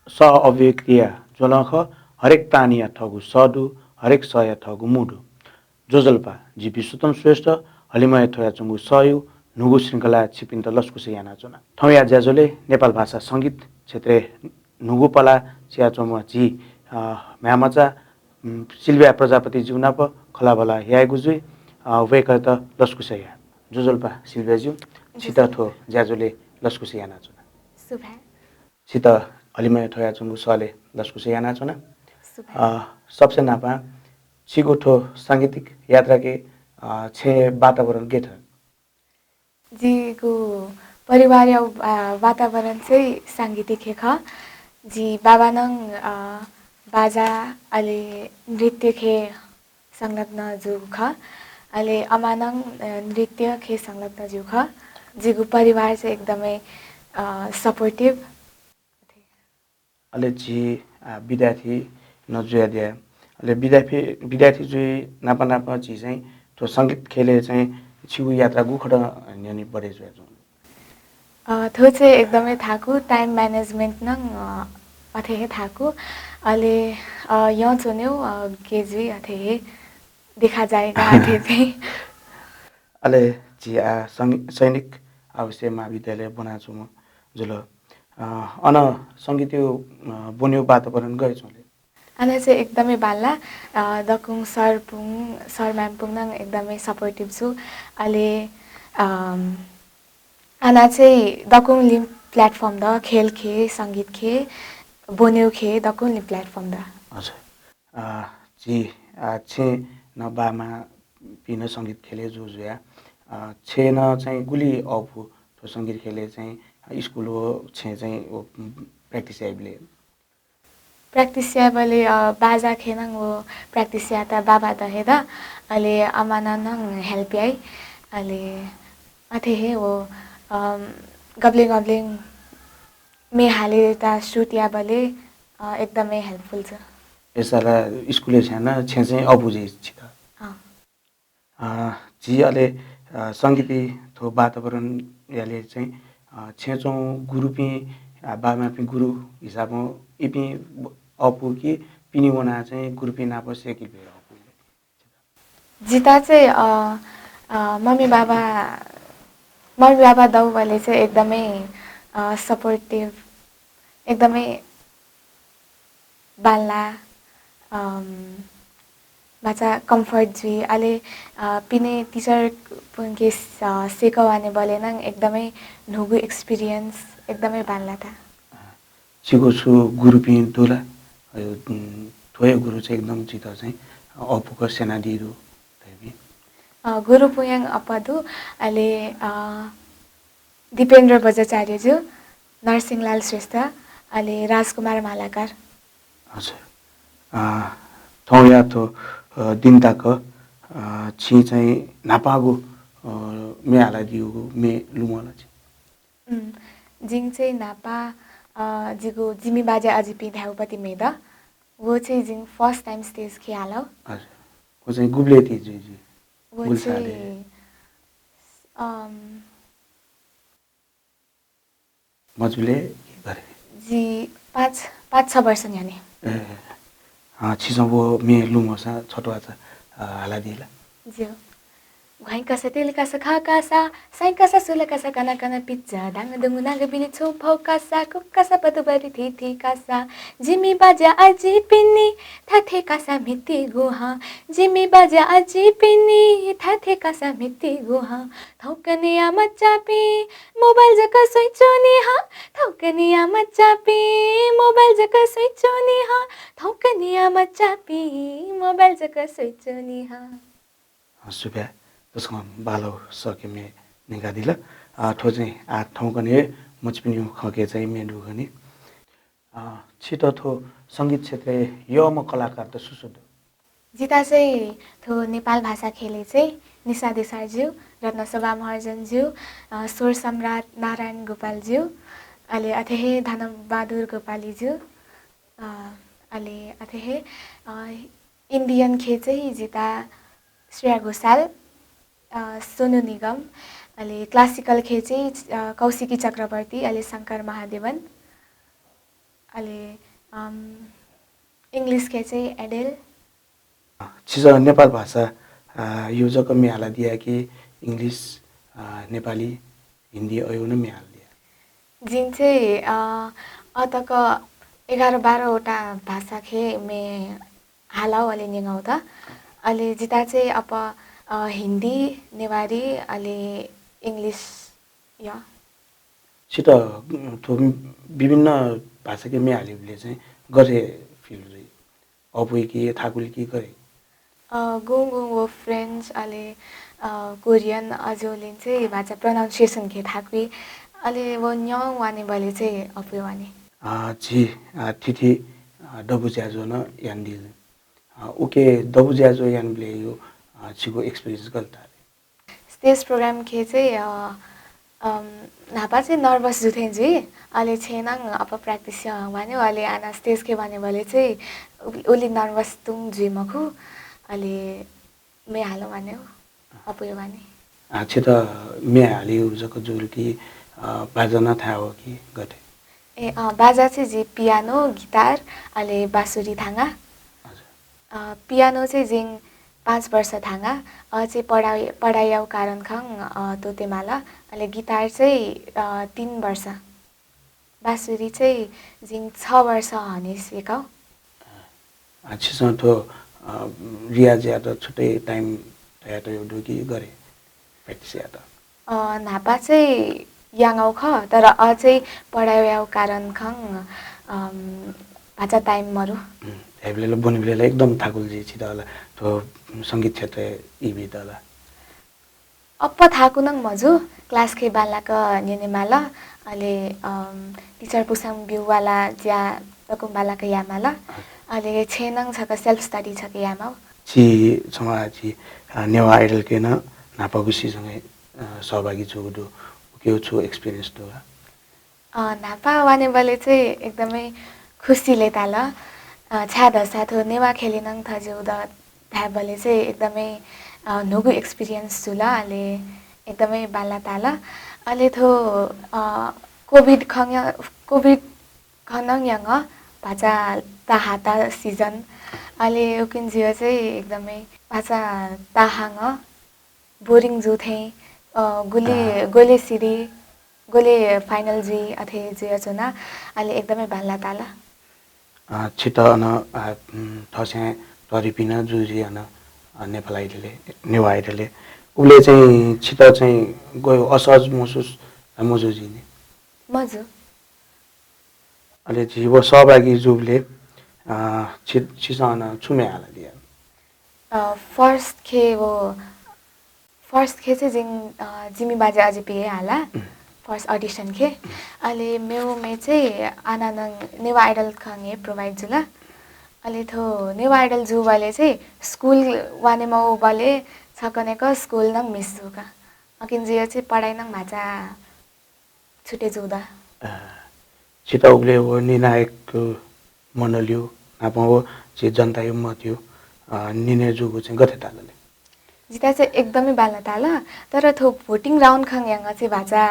स अव्यक्तिया जोलख हरेक तानिया ठगु सडु हरेक सय ठगु मुडु जोजल्पा जी विश्वोत्तम श्रेष्ठ हलिमय थोया चुङ्गु सयु नुगु श्रृङ्खला छिपिन्त लस्कुसे याना चुना ठौया ज्याजोले नेपाल भाषा सङ्गीत क्षेत्र नुगु पला चियाचोमा जी म्यामचा सिल्भिया प्रजापति जिउनाप खलाबला यागुजुई वेकत लस्कुसया जोजल्पा सिल्भियाज्यू छिता थो ज्याजोले लस्कुसे याना चुना सुभा छिता हलिमय थोया चुङ्गु सले लस्कुसे याना चुना सबसे नापा छिगोठो साङ्गीतिक यात्रा के छे वातावरण के छ जीको परिवार वातावरण चाहिँ साङ्गीतिक ख जी बाबा नङ बाजा अहिले नृत्य खे संलग्न जु ख अहिले अमा नङ नृत्य खे संलग्न जु ख जीको परिवार चाहिँ एकदमै सपोर्टिभ अहिले जी विद्यार्थी नजुया दिया अहिले विद्यार्थी जुई नापा नापा जी चाहिँ त्यो सङ्गीत खेले चाहिँ छिगु यात्रा गुखड न्यानी बढे जुया थो चाहिँ एकदमै थाकु टाइम म्यानेजमेन्ट नङ अथे थाकु अहिले यहाँ चुन्यो केजी अथे देखा जाएगा अथे चाहिँ अहिले जी सैनिक अवश्य महाविद्यालय बनाएको छु म जुल अन सङ्गीत बुन्यो वातावरण गएछु अनि चाहिँ एकदमै बाल्ला दकुङ सर म्यामपुङ नङ एकदमै सपोर्टिभ छु अहिले आना चाहिँ दकुङ लिम प्लेटफर्म द खेल खे सङ्गीत खे बोन्यौ खे दकुङ लिम प्लेटफर्म द हजुर जी छे न बामा पिन सङ्गीत खेले जो जुया छे न चाहिँ गुली अफु त्यो सङ्गीत खेले चाहिँ स्कुल हो छे चाहिँ प्र्याक्टिस आइबले प्र्याक्टिस याबले बाजा खेनङ वो प्र्याक्टिस या त बाबा त हेद अहिले अमाना नङ हेल्प याइ अहिले अथे हे वो गब्लिङ मे हाले ता सुट याबले एकदमै हेल्पफुल छ यसला स्कुले छ्यान छे चाहिँ अबुजे छित जी अहिले सङ्गीती थो वातावरण याले चाहिँ छेचौँ गुरुपी बामा पि गुरु हिसाबमा इपि अपु कि पिनी वना चाहिँ गुरुपी नाप सेकी पे अपु जिता चाहिँ मम्मी बाबा दाउवाले चाहिँ एकदमै सपोर्टिभ एकदमै बाल्ला बाचा कम्फर्ट जुई अहिले पिने टिचर पुनके सेकवाने बोले नङ एकदमै नुगु एक्सपिरियन्स एकदमै बाल्ला था छिगो छु गुरुपी दुला थोय गुरु चाहिँ एकदम चित चाहिँ अपुको सेना दिरु गुरु पुयाङ अपदु अहिले दिपेन्द्र बजाचार्यज्यू नरसिंहलाल श्रेष्ठ अहिले राजकुमार मालाकार हजुर थौया थो दिनताक छि चाहिँ नापागु मे हाला दिउ मे लुमला छि जिङ चाहिँ नापा जिगो जिमी बाजे अजिपी ध्याउपति मेदा वो चाहिँ जिङ फर्स्ट टाइम स्टेज खेलाउ हजुर वो चाहिँ गुब्ले थी जी वो चाहिँ मजुले गरे जी 5-6 वर्ष यानी छिसो वो मे लुमसा छोटो छ हाला दिला जी घाइ कसा तेल कसा खा कसा साइ कसा सुल कसा कना कना पिज्जा डाङ दुङु नाग बिने छौ भौ कसा कुक कसा पदुबरी थी कसा जिमी बाजा अजी पिन्नी थाथे कसा मिति गुहा जिमी बाजा अजी पिन्नी थाथे कसा मिति गुहा थौकनिया मच्चापी मोबाइल जका सोइचोनी हा थौकनिया मच्चापी मोबाइल जका सोइचोनी हा थौकनिया मच्चापी मोबाइल जका सोइचोनी हा सुब्या त्यसको बालो सके मे निकादिला ठो चाहिँ ठाउँ कने मचपिनी खके चाहिँ मेडु गनी छिटो थो सङ्गीत क्षेत्र यो म कलाकार त सुसुद जिता चाहिँ थो नेपाल भाषा खेले चाहिँ निशा देसाईज्यू रत्नशोभा महर्जनज्यू स्वर सम्राट नारायण गोपालज्यू अहिले अथेहे धनबहादुर गोपालीज्यू अहिले अथेहे इन्डियन खे चाहिँ जिता श्रेया घोषाल सोनु निगम अहिले क्लासिकल खे चाहिँ कौशिकी चक्रवर्ती अहिले शङ्कर महादेवन अहिले इङ्ग्लिसकै चाहिँ एडेल छिज नेपाल भाषा यो जक म्याला दिया कि इङ्ग्लिस नेपाली हिन्दी अयो न म्याल दिया जिन चाहिँ अतक 11-12वटा भाषा खे मे हालाउ अलि निगाउ त अलि जिता चाहिँ अब हिन्दी नेवारी अलि इङ्ग्लिस या छिट विभिन्न भाषाकै म्यालीले चाहिँ गरे फिल अपुई कि थाकुल कि गरे गुङ फ्रेन्च अलि कोरियन अझोलिन चाहिँ भाषा प्रोनाउन्सिएसन खे थाकुई अलि वो न्याउ वाने बले चाहिँ अपुई वाने जी थिथि डबु ज्याजो न यान्दिल उके डबु ज्याजो यानले यो छिको एक्सपिरियन्स गल्ता स्टेज प्रोग्राम खे चाहिँ नापा चाहिँ नर्भस जुथे जी अलि छेनाङ अब प्र्याक्टिस भन्यो अलि आना स्टेज के भन्यो भने चाहिँ उली नर्भस तुङ जी मखु अलि मे हालो भन्यो अपुयो भने छ त मे हाली जको जुल कि बाजा न थाहा हो कि गते ए बाजा चाहिँ जी पियानो गिटार अलि बाँसुरी थाङ्गा पियानो चाहिँ जिङ 5 वर्ष थाङ्गा चाहिँ पढाइयाउ कारण खाङ तोतेमाला अलि गिटार चाहिँ 3 वर्ष बाँसुरी चाहिँ जिङ 6 वर्ष हने सिकाउ छिसँग तो रियाज या त छुट्टै टाइम या त एउटा कि गरे प्र्याक्टिस या त नापा चाहिँ याङाउ ख तर चाहिँ पढाइयाउ कारण खाङ भाषा टाइम मरु हेबले बोनिबले एकदम थाकुल जी छिदा होला तो संगीत क्षेत्र इबी दला अप्प थाकु नङ मजु क्लास के बालाक नेनेमाला अले टिचर पुसाङ बिउवाला ज्या तकुम बालाक यामाला अले छेनङ छक सेल्फ स्टडी छक यामा छि समाजि नेवा आइडल के न नापागुसी सँगै सहभागी छु दु के छु एक्सपिरियन्स दु नापा वाने बले चाहिँ एकदमै खुसीले ताल छ्याद साथो नेवा खेलिनङ थज्यौ द थाबले चाहिँ एकदमै नुगु एक्सपिरियन्स जुला अले एकदमै बाला ताला अले थो कोभिड खनङ यङ भाषा ताहाता सिजन अले उकिन जियो चाहिँ एकदमै भाषा ताहाङ बोरिङ जुथे गोले सिरी गोले फाइनल जी अथे जियो चुना अले एकदमै बाला ताला छिट न ठसे तरिपिन जुजी न नेपाल आइडलले नेवा आइडलले उले चाहिँ छिट चाहिँ गयो असहज महसुस मजुजी ने मजु अले जीव सहभागी जुबले छिसन छुमे हाल दिया फर्स्ट खे चाहिँ जिमी बाजे अझै पिए हाला फर्स्ट अडिसन खे अले मेउ मे चाहिँ आनानङ नेवा आइडल खङे प्रोभाइड जुला अले थो नेवा आइडल जु वाले चाहिँ स्कुल वाने मौ वाले छकनेको स्कुल नङ मिस जुका अकिन जियो चाहिँ पढाइ नङ भाषा छुटे जुदा छिटा उले वो निर्णायक मण्डलियो नापाउ चाहिँ जनता यो मथ्यो निर्णय जुगो चाहिँ गथे तालले जिता चाहिँ एकदमै बाल्न ताल तर थो भोटिङ राउन्ड खङ याङ चाहिँ भाषा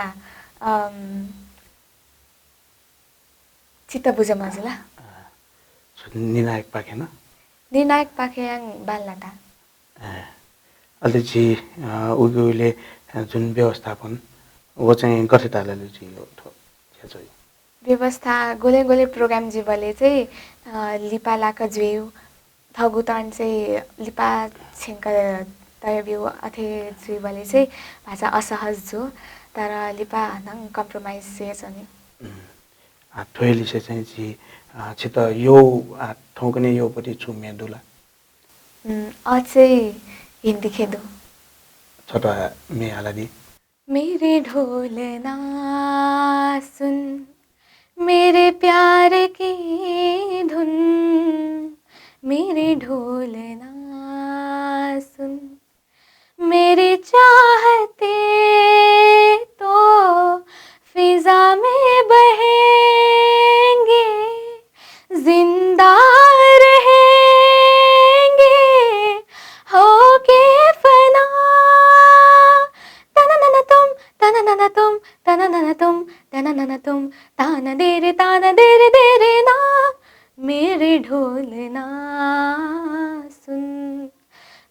चित्त बुझ मजुला निर्णायक पाखेन निर्णायक पाखे याङ बाल्न ता अलि चाहिँ उले जुन व्यवस्थापन वो चाहिँ गथे तालले चाहिँ यो थो व्यवस्था गोले प्रोग्राम जीवले चाहिँ लिपा लाक ज्वेउ थगुतन चाहिँ लिपा छेङ्क तयबिउ अथे जीवले चाहिँ भाषा असहज छु तर लिपा नङ कम्प्रोमाइज छ नि थोइली चाहिँ जी छित यो ठौकने यो पति छु मेदुला अझै हिन्दी खेदु छोटा मे हालादी मेरे ढोल ना सुन मेरे प्यार की धुन मेरे ढोल ना सुन मेरी चाहते तो फिजा में बहेंगे जिंदा रहेंगे होके फना तननन तुम तननन तुम तननन तुम तननन तुम तान देरे देरे ना मेरे ढोल ना सुन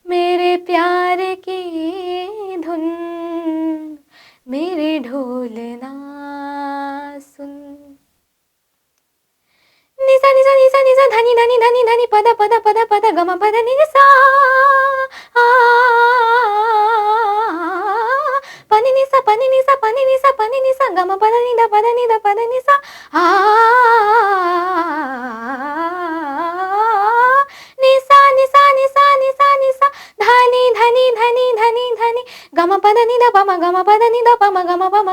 मेरे प्यार की धुन मेरे ढोल ना सुन निसा निसा निसा निसा धनी धनी धनी धनी पद पद पद पद गम पद नि सा पनि निसा पनि निसा पनि निसा पनि निसा गम पद नि द पद नि द पद नि सा निसा निसा निसा निसा निसा धनी धनी धनी धनी धनी गम पद नि द पम गम पद नि द पम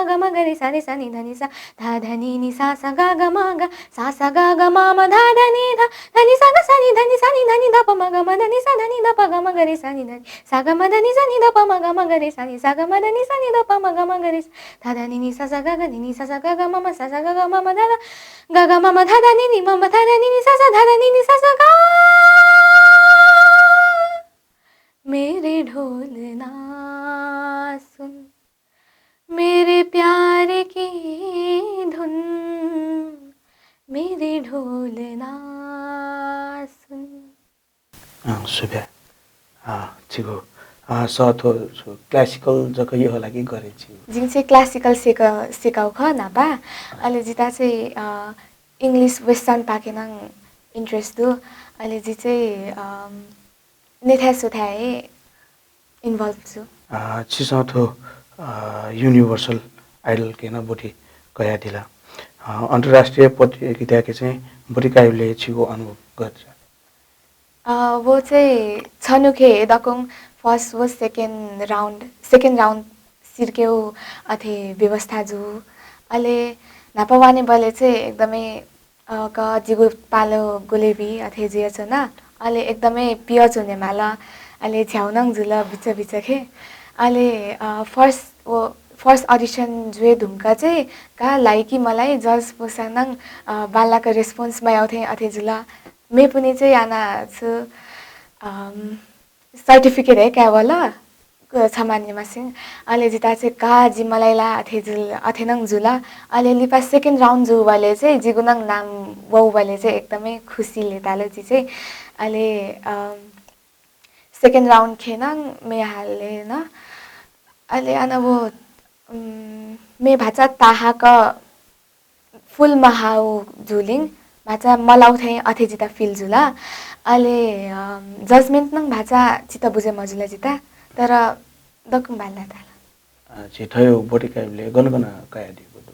गम गरि सा नि सा नि धनी सा ध धनी नि सा ग ग म ग सा ग ग म म ध धनी ध धनी सा ग सा नि धनी ध प म ग म धनी सा धनी ध प ग म गरि सा नि धनी सा ग म धनी सा नि ध प म ग म गरि सा नि सा ग म धनी सा नि ध प म ग म गरि ध धनी नि सा ग ग नि सा ग ग म म सा ग ग म म ध ग ग म म ध धनी नि म म ध धनी नि सा ध धनी नि सा ग मेरे ढोल ना सुन मेरे प्यार की धुन मेरे ढोल ना सुन सुब्या छिगो सथो क्लासिकल जक यो होला कि गरे छि जिन चाहिँ क्लासिकल सिकाउ ख नापा अहिले जिता चाहिँ इङ्ग्लिस वेस्टर्न पाकेन इन्ट्रेस्ट दु अहिले जी चाहिँ नेथा सुथाए इन्भल्भ छु छिसथो युनिभर्सल आइडल के न बोटी गया दिला अन्तर्राष्ट्रिय प्रतियोगिता के चाहिँ बोटी काइले छिगो अनुभव गर्छ वो चाहिँ छनुखे दकोङ फर्स्ट वो सेकेन्ड राउन्ड सिर्क्यौ अथे व्यवस्था जु अहिले नापावाने बले चाहिँ एकदमै क जिगु पालो गुलेबी अथे जिया छ न अहिले एकदमै पियच हुने माला अहिले झ्याउनङ जुल बिच बिच खे अहिले फर्स्ट अडिसन जुए धुम्का चाहिँ का लाइकी मलाई जज पोसानङ बालाको रेस्पोन्समा आउँथे अथे जुल मे पनि चाहिँ आना छु सर्टिफिकेट है क्या वाला सामान्य मासिङ अहिले जिता चाहिँ का जी मलाई ला अथेनङ जुला अहिले लिपा सेकेन्ड राउन्ड जु वाले चाहिँ जिगुनङ नाम वौ वाले चाहिँ एकदमै खुसी लेताले चाहिँ अहिले सेकेन्ड राउन्ड खेनङ मे हाले न अहिले आना वो मे भाचा ताहाका फुल महाउ झुलिङ भाचा मलाउ थे अथे जिता फिल जुला अहिले जजमेन्ट नङ भाचा चिता बुझे मजुला जिता तर दकुङ बाल्ला ताला छिथयो बोटी काइले गनगन काया दिएको दु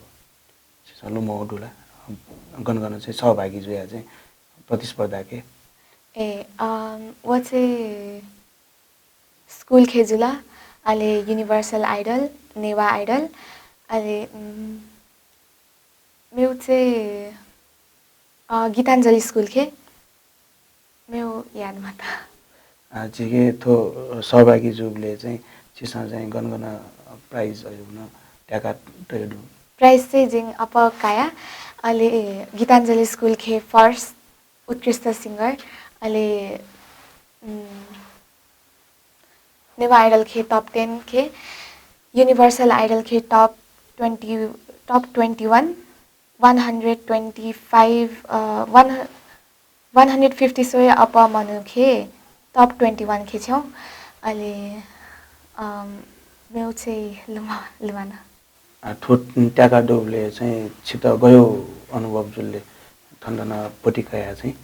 सलु मौडुला गनगन चाहिँ सहभागी जुया चाहिँ प्रतिस्पर्धा के वो चाहिँ स्कुल खेजुला अहिले युनिभर्सल आइडल नेवा आइडल अहिले मेरो चाहिँ गीताञ्जली स्कुल खे मेरो यादमा त जिगे थो सहभागी जुले चाहिँ चिसा चाहिँ गनगन प्राइज अयुन ट्याका टयडु प्राइज चाहिँ जिङ अप काया अहिले गीताञ्जली स्कुल खे फर्स्ट उत्कृष्ट सिङ्गर अहिले नेवा आइडल खे टप 10 खे युनिभर्सल आइडल खे टप 21 150 सोय अप मनु खे टप 21 खे छौ अहिले मेरो चाहिँ लुमाना ठोट ट्याका डोबले चाहिँ छित गयो अनुभव जुले ठण्डना पटिकाया चाहिँ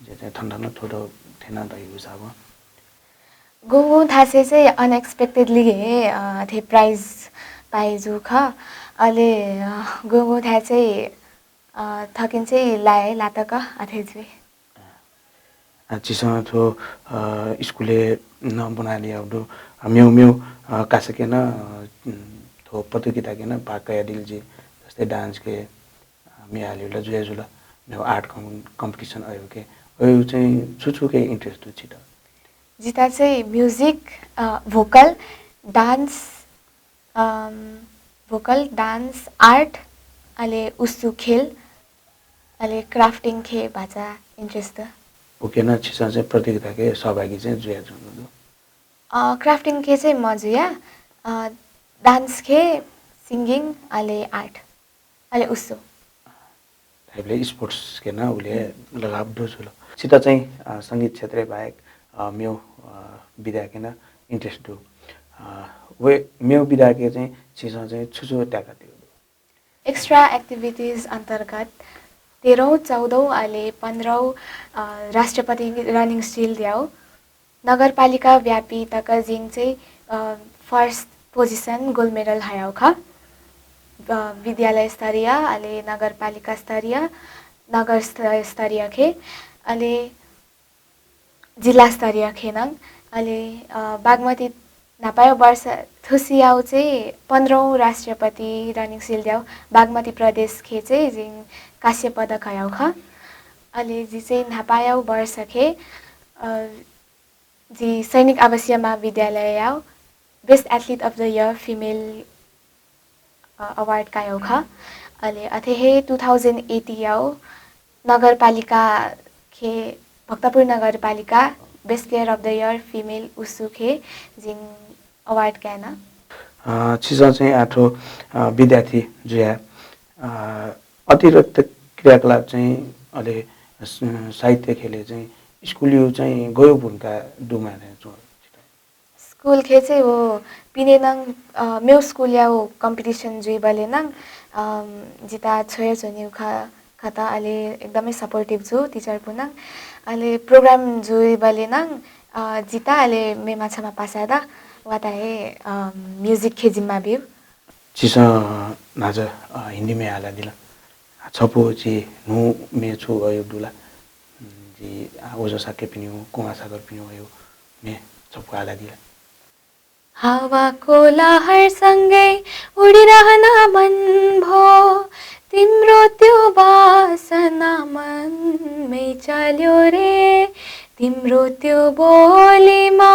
जे चाहिँ ठण्डना थोडो थेना दइगु साब गोगो थासे चाहिँ अनएक्सपेक्टेडली थे प्राइज पाइजु ख अहिले गोगो था चाहिँ थकिन चाहिँ लाए लातक अथे जुए चिसँग थो स्कुले न बनाले आउदो म्यौ म्यौ कासके न थो प्रतियोगिता के न पाकया दिलजी जस्तै डान्स के मियाले जुया जुला म्यौ आर्ट कम्पिटिसन आयो के अयो चाहिँ छुछु के इन्ट्रेस्ट छु छिट जिता चाहिँ म्युजिक भोकल डान्स आर्ट अहिले उसु खेल अहिले क्राफ्टिङ खे भाषा इन्ट्रेस्ट ओके न छिसा चाहिँ प्रतियोगिता के सहभागी चाहिँ जुया जुनु क्राफ्टिङ के चाहिँ म जुया डान्स खे सिङ्गिङ अहिले आर्ट अहिले उसु टाइपले स्पोर्ट्स के ना उले लगाव डोजुलो सिता चाहिँ संगीत क्षेत्र बाहेक म्यो विधा के ना इन्ट्रेस्ट दु वे म्यो विधा के चाहिँ छिसा चाहिँ छुछु ट्याका थियो एक्स्ट्रा एक्टिभिटिज अन्तर्गत 13औं 14औं अहिले 15औं राष्ट्रपति रनिङ स्टिल दियाउ नगरपालिका व्यापी तक जिङ चाहिँ फर्स्ट पोजिसन गोल्ड मेडल हायाउ ख विद्यालय स्तरीय अहिले नगरपालिका स्तरीय नगर स्तरीय खे अहिले जिल्ला स्तरीय खेनङ अहिले बागमती नापायो वर्ष थुसियाउ चाहिँ 15औं राष्ट्रपति रनिङ स्टिल दियाउ बागमती प्रदेश खे चाहिँ जिङ काश्य पदक हायाउ ख अहिले जी चाहिँ नापायो वर्ष खे जी सैनिक आवासीय महाविद्यालय याउ best athlete of the year female award कायो ख अहिले अथेहे 2080 याउ नगरपालिका खे भक्तपुर नगरपालिका best player of the year female उसु खे जिङ अवार्ड कायना छिसा चाहिँ आठो विद्यार्थी जुया अतिरिक्त क्रियाकलाप चाहिँ अहिले साहित्य खेले चाहिँ स्कुल यु चाहिँ गयो भूमिका डुमाने स्कुल खे चाहिँ वो पिने नङ मेरो स्कुल या वो कम्पिटिसन जुइ बले नङ जिता छोय जोनि खाता अहिले एकदमै सपोर्टिभ छु टिचर पुनङ अहिले प्रोग्राम जुइ बले नङ जिता अहिले मे माछामा पासादा वाता हे म्युजिक खे जिम्मा बिउ चिसा नाज हिन्दी में आला दिला छपो ची नु मे छु गयो दुला जी ओजो साके पिन्यु कुमा सागर पिन्यु यो मे छपो आला दिला हावाको लहरसँगै उडिरहन मन भो तिम्रो त्यो बासना मनमै चल्यो रे तिम्रो त्यो बोलीमा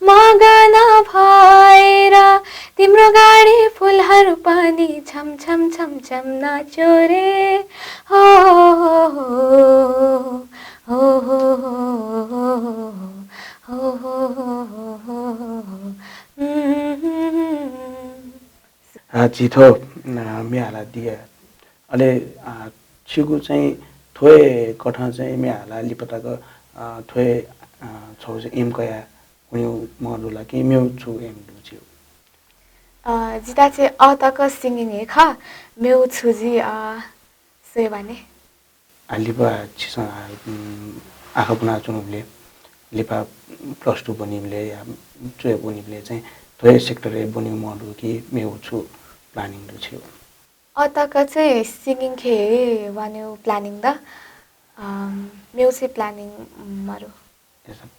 मगन भएर तिम्रो गाडी फुलहरू पनि छम छम छम छम नाच्यो रे हो हो हो हो हो चिथो मेहाला दिए अहिले छिगु चाहिँ थोए कठा चाहिँ मेहाला लिपताको थोए छौ चाहिँ एम कया उयो मडुला कि मेउ छु एम दुछु जिता चाहिँ अतक सिंगिङ हे खा मेउ छु जी सोय भने लिपा छिसा आँखा पुना चुनुले लिपा +2 बनिमले या चोय बनिमले चाहिँ थोए सेक्टर बनिउ मडु कि मेउ छु प्लानिङ दुछु अतक चाहिँ सिंगिङ खे वान्यु प्लानिङ द मेउ चाहिँ प्लानिङ मारु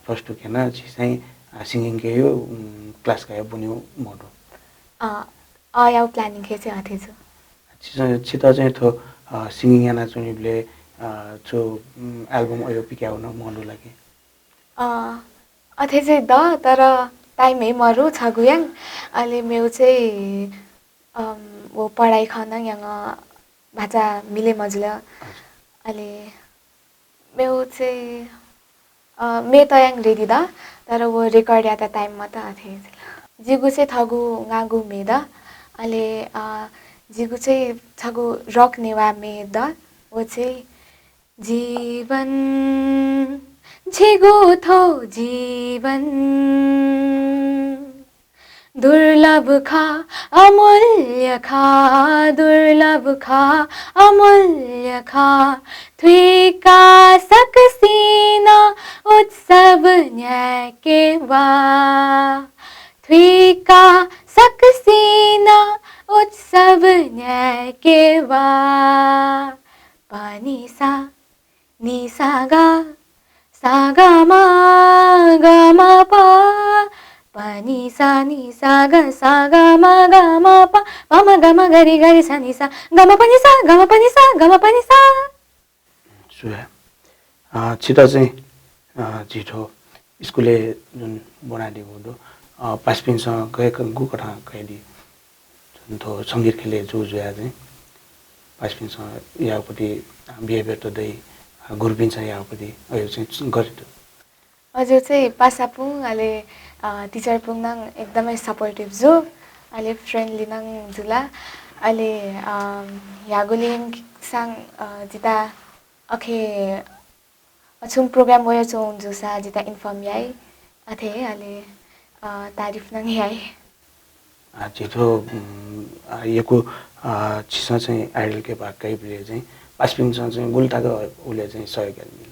+2 के ना चाहिँ सिंगिङ के यो क्लास का बनिउ मडु याउ प्लानिङ खे चाहिँ आथे छु छिता चाहिँ थो सिंगिङ याना चुनिबले छो एल्बम अयो पिक्याउन मडु लागि अथे चाहिँ द तर टाइम है मरु छगुयाङ अहिले मेउ चाहिँ वो पढाइ खन यहाँ भाषा मिले मजुला अहिले मेउ चाहिँ मे तयाङ रेडी दा तर वो रेकर्ड या त टाइम मत आथे जिगु चाहिँ थगु गागु मे दा अहिले जिगु चाहिँ थगु रक नेवा मे दा वो चाहिँ जीवन झिगु थो जीवन दुर्लभ खा अमूल्य खा दुर्लभ खा अमूल्य खा थ्विका सकसीना उत्सव न्याय के वा थ्विका सकसीना उत्सव न्याय के वा पानिसा निसागा सागा मा गा मा पा पानी सा नि सा ग सा ग मा गा मा पा मा मा गा मा गरी गरी सा नि सा गा मा पनि सा गा मा पनि सा गा मा पनि सा सुया छिटा चाहिँ छिटो स्कुलले जुन बनाइदिएको दो पासपिनसँग गएको गुकठा कैदी जुन थो सङ्गीत खेले जो जुया चाहिँ पासपिनसँग यापट्टि बिहेभियर त दै गुरुपिन्छ यापट्टि अयो चाहिँ गरिदो हजुर चाहिँ पासापुङ अहिले टिचर पुङ नङ एकदमै सपोर्टिभ जो अहिले फ्रेन्डली नङ जुला अहिले यागुलिङ sang jita ake achung program waya chong jusa jita inform yai athe ale तारिफ नङ याई छिटो यको छिसा चाहिँ आइडल के भागकै प्ले चाहिँ पासपिङसँग चाहिँ गुल्टाको उले चाहिँ सहयोग गर्नु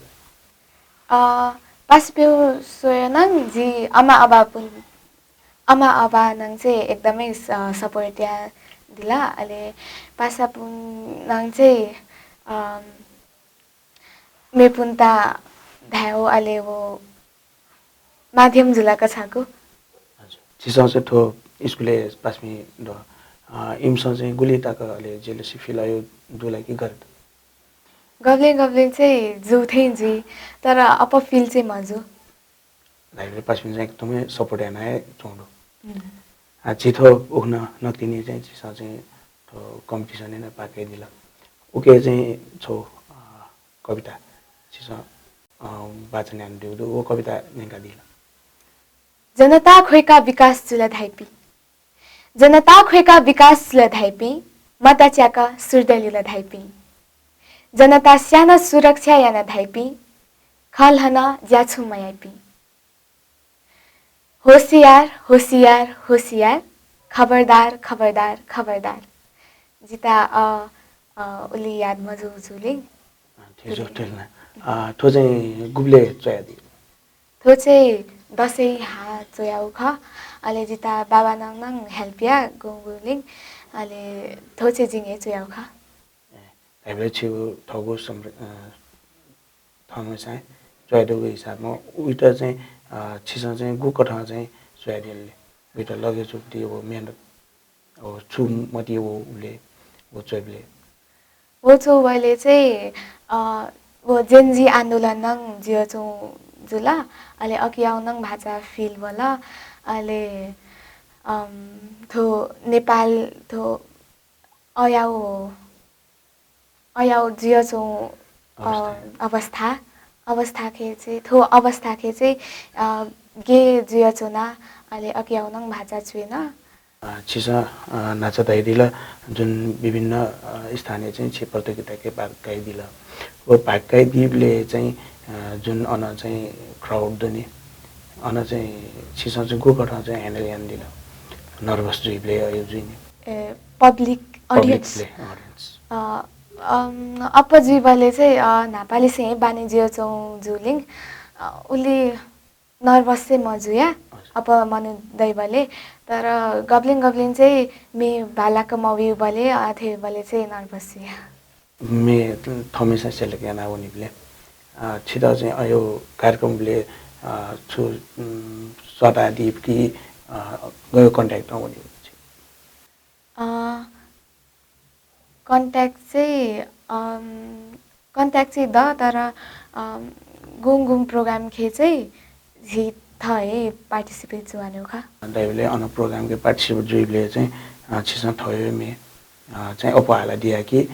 पासपिउ सोयनङ जी आमा आबा नङ चाहिँ एकदमै सपोर्ट या दिला अहिले पासापुन नङ चाहिँ मेपुन्ता धायो अहिले वो माध्यम जुलाका छाको छिसा चाहिँ ठो स्कुले पासमी द इमसँग चाहिँ गुलिटाको अहिले जेलसी फिल आयो दुलाई के गर्द गब्ले चाहिँ जु थिएँ जी तर अप फिल चाहिँ मजु लाइब्रेरी पासमी चाहिँ एकदमै सपोर्ट याना है चोंडो छिटो उख्न नतिनी चाहिँ छिसा चाहिँ तो कम्पिटिसन नै पाकै दिला उके चाहिँ छौ कविता छिसा वाचन यान दिउ वो कविता नेका दिला जनता खोइका विकास जुला धाइपी जनता खोइका विकास जुला धाइपी मताच्याका सुर्दलीला धाइपी जनता स्याना सुरक्षा याना धाइपी खलहना ज्याछु मयापी होशियार होशियार होशियार खबरदार खबरदार खबरदार जिता उली याद मजु जुलिङ थेजो टेलना थो चाहिँ गुब्ले चया दि थो चाहिँ दसैँ हा चोयाउ ख अहिले जिता बाबा नङ हेल्पिया गोगुलिङ अहिले थो चाहिँ जिङे चोयाउ ख हामीले छु ठगु थमे चाहिँ चयादको हिसाबमा उइटा चाहिँ छिसा चाहिँ गु कथा चाहिँ चयादिलले उइटा लगे चुक्ति हो मेहनत हो छु मति हो उले वो चयबले वो चो वले चाहिँ वो जेनजी आन्दोलन नङ जियो चो जुला अहिले अकियाउ नङ भाषा फिल होला अहिले थो नेपाल थो अयाउ जियो चो अवस्था के चाहिँ थो अवस्था के चाहिँ गे जियो चो ना अहिले अकियाउ नङ भाषा छुएन छिसा नाचा दाइदिला जुन विभिन्न स्थानीय चाहिँ छि प्रतियोगिता के भाग गाइदिला वो भाग गाइदिले चाहिँ जुन अन चाहिँ क्राउड दुने अन चाहिँ छिसा चाहिँ गु कथा चाहिँ ह्यान्डल यान दिला नर्भस जुइले यो जुइने पब्लिक ऑडियंस अपजीवले चाहिँ नेपाली से बानी जियो चौ जुलिङ उली नर्भस चाहिँ मजुया अप मनु दैवले तर गब्लिङ चाहिँ मे बालाको मवी बले अथे बले चाहिँ नर्भस या मे थमेसा सेलेक्ट याना उनीले छिदा चाहिँ आयो कार्यक्रमले छु सदा दिपकी गयो कन्ट्याक्ट आउने कन्ट्याक्ट चाहिँ द तर गुङ प्रोग्राम खे चाहिँ झि थए पार्टिसिपेट जुवानो खा दैवले अन प्रोग्राम के पार्टिसिपेट जुइले चाहिँ छिसा थयो मे चाहिँ उपहाला दिया कि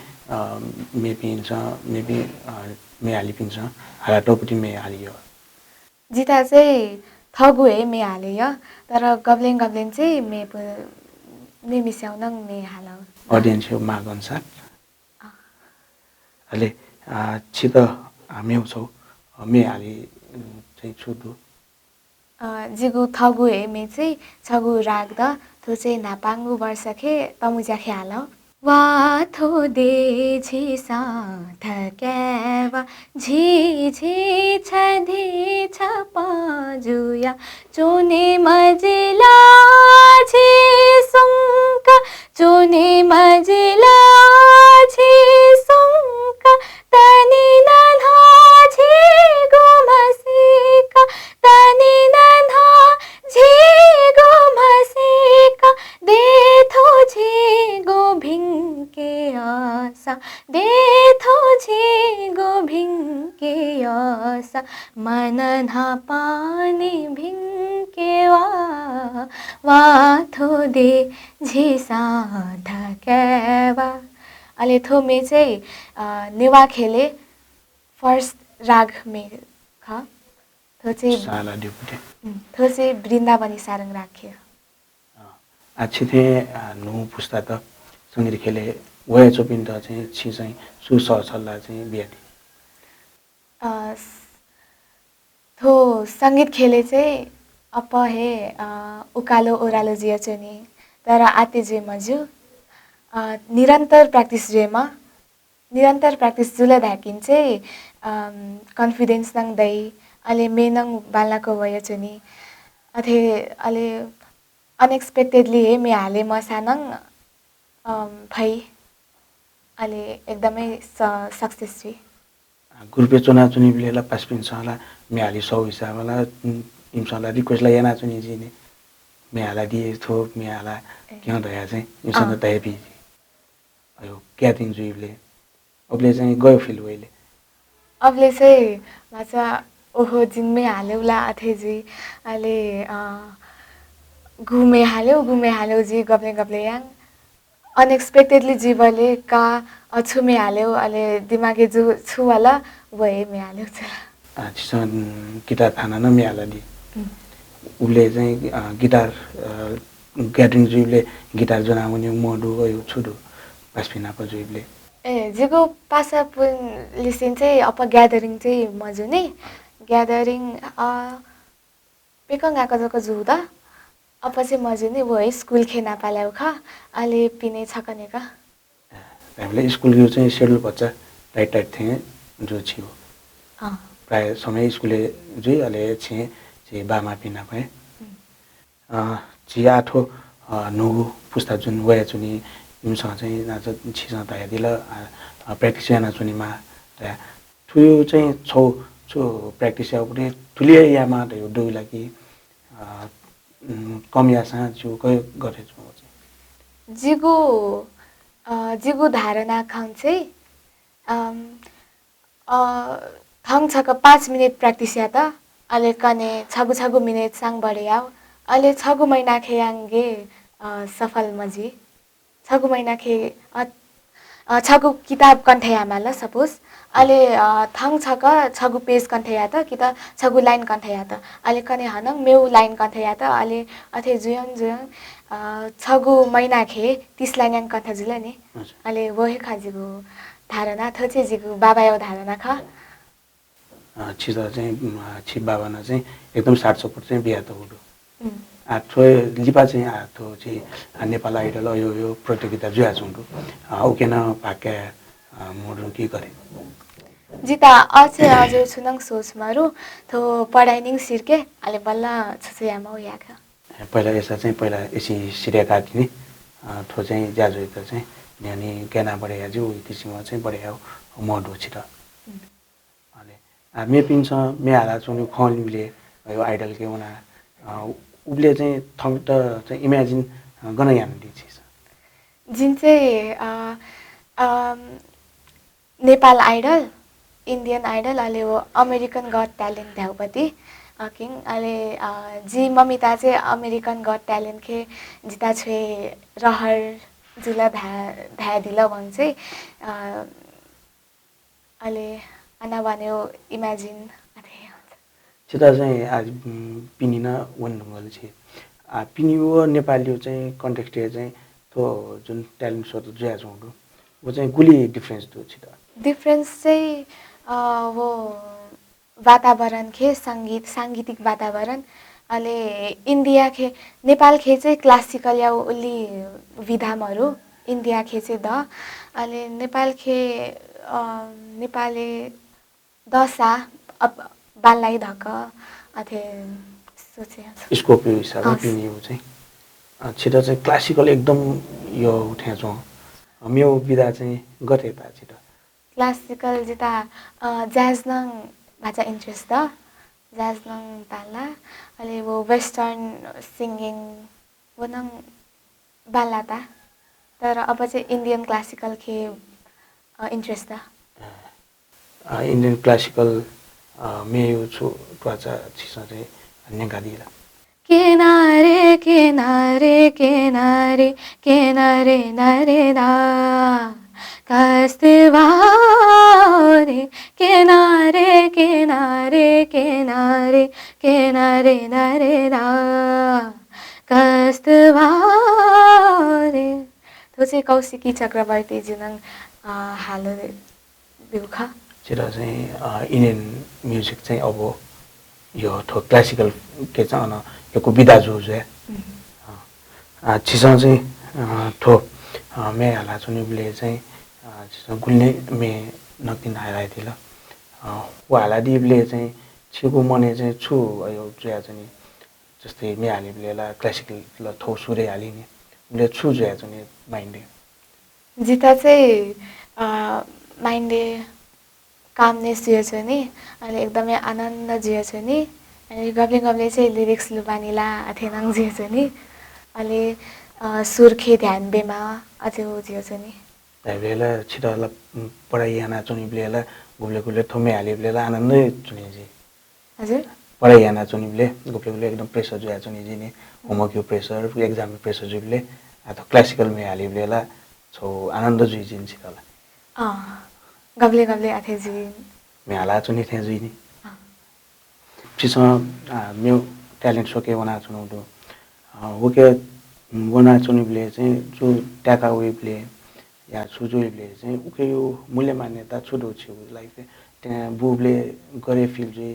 मे पिन्छ मे बी मे हाली पिन्छ हाला टोपटी मे हालियो जिता चाहिँ थगु हे मे हालियो तर गब्लेङ चाहिँ मे मिस्याउन मे हालौ ऑडियंस हो माग अनुसार अहिले छित हामी छौ मे हाली चाहिँ छुदु जिगु थगु हे मे चाहिँ छगु राख्दा थो चाहिँ नापाङ्गु वर्षखे तमुजाखे हालौ वा थो दे झी सा थक्यावा झी झी छधे छपाजुया चोने मजिला झी सुंका चोने मजिला झी सुंका तनी नन्हा झी गोमसिका तनी नन्हा झी गोमसिका देथो झी गो भिंके आसा देथो झी गो भिंके आसा मनन्हा पानी भिंके वा थो दे झिसा धकेवा अहिले थो मे चाहिँ नेवा खेले फर्स्ट राग मे ख थो चाहिँ वृन्दावनी सारङ राख्यो अच्छी थे नु पुस्ता त सङ्गीत खेले वया चोपिन्ट चाहिँ छि चाहिँ सुसहसल्ला चाहिँ बिहाटी थो सङ्गीत खेले चाहिँ अप हे उकालो ओह्रालो जिया चुनी तर आते जे मजु निरन्तर प्र्याक्टिस जुल धाकिन चाहिँ कन्फिडेन्स नङ दै अहिले मेनङ बाल्लाको भयो चुनी अथे अहिले अनएक्सपेक्टेडली हे मे हाले मसानङ भई अहिले एकदमै सक्सेस छु ग्रुपे चुना चुनी बिलेला पासपिन सला म्याली सौ हिसाबला इमसला रिक्वेस्टला याना चुनी जिने म्याला दिए थो म्याला क्यों दया चाहिँ इमसँग दया बि अयो क्याटिङ जुइले अबले चाहिँ गयो फिल वइले अबले चाहिँ माछा ओहो जिनमै हाल्यौला अथेजी अहिले घुमे हाल्यौ जी गब्ले गब्ले याङ अनएक्सपेक्टेडली जीवले का अछुमे हाल्यौ अहिले दिमागे जु छुवाला वहे मे हाल्यौ छ गिटार खाना न म्याला दि उले चाहिँ गिटार ग्यादरिङ जुइले गिटार जनाउने मोडु गयो छुडु पासपिना प जुइले जिगो पासा पुन लिसिन चाहिँ अप ग्यादरिङ चाहिँ मजु नि ग्यादरिङ पेकङ आको जको जुदा अप चाहिँ मजु नि वो है स्कुल खेना पाल्याउ खा अहिले पिने छकने का हामीले स्कुल गयो चाहिँ शेड्युल बच्चा टाइट थिए जो छियो प्राय समय स्कुले जुइ अहिले छिए चाहिँ बामा पिना भए छिया आठो नुगु पुस्ता जुन वया चुनी इमसँग चाहिँ नाच छिसँग तया दिल प्र्याक्टिस याना चुनीमा तया ठुयो चाहिँ छौ प्र्याक्टिस या पनि ठुलिया यामा त डोइ लागि कम यासा जो गयो गरे छु जिगु धारणा खाङ चाहिँ खाङ छक 5 मिनेट प्र्याक्टिस या त अहिले कने छगु मिनेट सांग बढे आऊ अहिले 6 महिना खेयाङ्गे सफल मजी 6 महिना खे 6 किताब कन्ठयामा ल सपोज अहिले थाङ छक 6 पेज कन्ठया त कि त 6 लाइन कन्ठया त अहिले कने हनङ मेउ लाइन कन्ठया त अहिले अथे जुयङ 6 महिना खे 30 लाइन याङ कन्ठा जुल नि अहिले वहे खाजिगु धारणा थचे जिगु बाबा यो धारणा ख छिदा चाहिँ छि बाबाना चाहिँ एकदम 60% चाहिँ बिहा त हुडु आठो लिपा चाहिँ आठो चाहिँ नेपाल आइडल यो प्रतियोगिता जुया छुन्डु ओकेन पाके मोडु के गरे जिता अझै छुनङ सोच मारु थो पढाइनिङ सिर्के अहिले बल्ल छुयामा हो याका पहिला यसा चाहिँ पहिला एसी सिरिया काटिने थो चाहिँ ज्याजो त चाहिँ न्यानी केना बढे याजु इतिसिमा चाहिँ बढे आउ मोडु छिट मे पिन्छ मे हाला चुनु खलिले यो आइडल के उना उले चाहिँ थङ त चाहिँ इमेजिन गर्न यान दिन्छ जिन चाहिँ नेपाल आइडल इन्डियन आइडल अहिले वो अमेरिकन गट ट्यालेन्ट ध्याउपति किङ अहिले जी ममिता चाहिँ अमेरिकन गट ट्यालेन्ट के जिता छे रहर जुला ध्या दिला भन्छ चाहिँ अहिले अना भन्यो इमेजिन छिटा चाहिँ आज पिनिन वन ढुङ्गल छ पिनि वो नेपाली चाहिँ कन्टेक्स्ट चाहिँ तो जुन ट्यालेन्ट सो जुया छौँ वो चाहिँ गुली डिफरेन्स तो छिटा डिफरेन्स चाहिँ वो वातावरण खे सांगीतिक वातावरण अहिले इन्डिया खे नेपाल खे चाहिँ क्लासिकल या ओली विधामहरू इन्डिया खे चाहिँ द अहिले नेपाल खे नेपाली दशा बाललाई धक अथे सोचे स्कोप हिसाबले पिनि हो चाहिँ छिटा चाहिँ क्लासिकल एकदम यो उठ्या छौँ मेरो विधा चाहिँ गते पा छिटा क्लासिकल जिता ज्याज नङ भाषा इन्ट्रेस्ट त ज्याज नङ पाला अहिले वो वेस्टर्न सिङ्गिङ वो नङ बाला ता तर अब चाहिँ इन्डियन क्लासिकल खे इन्ट्रेस्ट त इन्डियन क्लासिकल मेयो छु प्राचा छिसा चाहिँ नेगादिला किनारे किनारे किनारे किनारे नरे दा कस्तवा रे किनारे किनारे किनारे किनारे नरे दा कस्तवा रे थो चाहिँ कौशिकी चक्रवर्ती जुन हाल बिउखा छिटो चाहिँ इन्डियन म्युजिक चाहिँ अब यो थो क्लासिकल के चाहिँ अन यो विधा जो है छिसो चाहिँ थो मे हाला चुनिबले चाहिँ छिसो गुल्ने मे नकिन हाइलाइ थिल वा हाला दिबले चाहिँ छिको मने चाहिँ छु यो जुया चाहिँ जस्तै मे हालिबलेला क्लासिकल ल थो सुरे हालिने उले छु जुया चाहिँ माइन्डे जिता चाहिँ माइन्डे कामने जुए छ नि अहिले एकदमै आनन्द जुए छ नि अनि गब्ले गब्ले चाहिँ लिरिक्स लुबानीला अथेनाङ जुए छ नि अहिले सुर्खे ध्यान बेमा अझै जुए छ नि बेला छिटोला पढाइ याना चुनिबलेला गुब्ले गुब्ले थोमे हालिबलेला आनन्दै चुनिजी हजुर पढाइ याना चुनिबले गुब्ले गुब्ले एकदम प्रेसर जुया चुनिजी नि होमवर्क यो प्रेसर एक्जाम प्रेसर जुबले अथवा क्लासिकल मे हालिबलेला छौ आनन्द जुइ जिन छिटोला गब्ले गब्ले आथे जुइ मे हाला चुनि थे जुइ नि छिसो म्यु ट्यालेन्ट सोके वना चुनौदो होके वना चुनिबले चाहिँ जो ट्याका वेबले या छुजुइबले चाहिँ उके यो मूल्य मान्यता छुडो छु लाइक त्यहाँ बुबले गरे फिल जुइ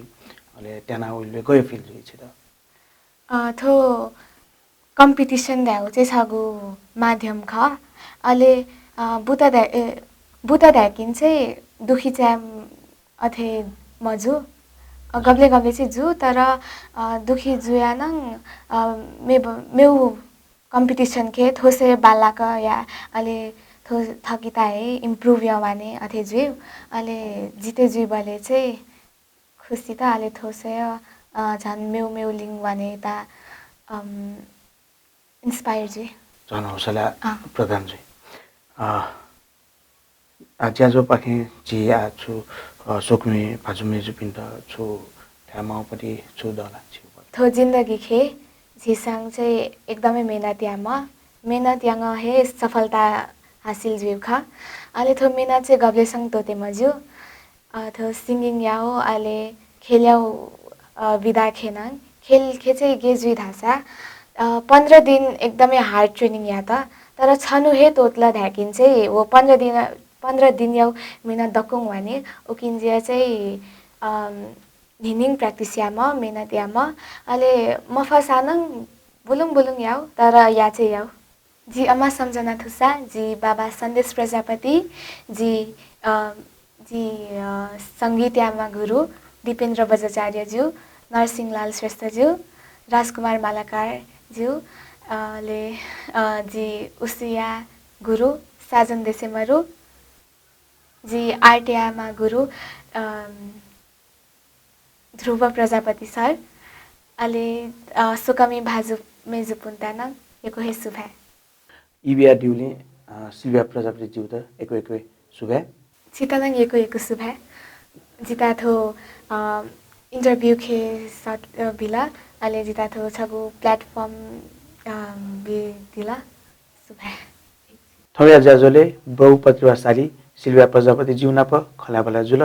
अले त्यहाँ उले गए फिल जुइ छिटो थो कम्पिटिसन द्याउ चाहिँ छगु माध्यम ख अले बुता ढ्याकिन चाहिँ दुखी च्याम अथे मजु गब्ले गब्ले चाहिँ जु तर दुखी जुया नङ मेउ कम्पिटिसन के थोसे बालाक या अले थो थकिता है इम्प्रुभ या वाने अथे जुइ अले जिते जुइ बले चाहिँ खुसी त अले थोसे झन् मेउ लिङ वाने ता इन्स्पायर जुइ जन हौसला प्रदान जुइ ज्याजो पाखे जी छु सोक्मे भाजुमे जुपिन्त छु थामापट्टि छु दला छु थो जिन्दगी खे झिसाङ चाहिँ एकदमै मेहनत याङ हे सफलता हासिल जुइ खा अहिले थो मेहनत चाहिँ गब्लेसँग तोते मज्यू थो सिङ्गिङ याओ अहिले खेल्याउ विदा खेनाङ खेल चाहिँ गे जुइ धासा 15 दिन एकदमै हार्ड ट्रेनिङ या त तर छनु हे तोतला ढ्याकिन चाहिँ वो 15 दिन याउ मेहनत दक्कुङ वाने उकिन्जिया चाहिँ हिनिङ प्र्याक्टिस यामा मेहनत यामा अहिले मफासानङ बुलुङ याउ तर या चाहिँ याउ जी अम्मा सम्झना थुसा जी बाबा सन्देश प्रजापति जी सङ्गीत यामा गुरु दिपेन्द्र बजाचार्यज्यू नरसिंहलाल श्रेष्ठज्यू राजकुमार मालाकारज्यू ले जी उसिया गुरु साजन देसेमरु जी आरटीआमा गुरु ध्रुव प्रजापति सर अले सुकमी भाजु मेजुपुन्ताना एको हे सुभा इबिया दिउले सिल्भिया प्रजापति ज्यू त एको सुभा चितानङ एको सुभा जिता थो इन्टरभ्यू खे सट बिला अले जिता थो छगु प्लेटफर्म दिला सुभा थौया ज्याजोले बहुपत्रिवाशाली सिल्भिया प्रजापति जिउना प खलाबला जुल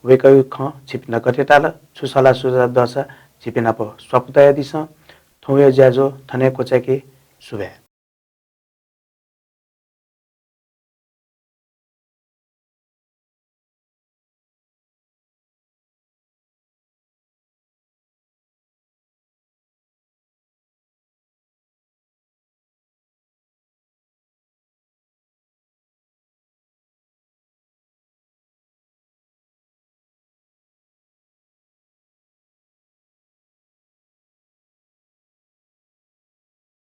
वेकयु ख छिपिना कटेटाल छुसला सुजा दशा छिपिना प स्वपुतया दिस थौया ज्याजो थने कोचाके सुभा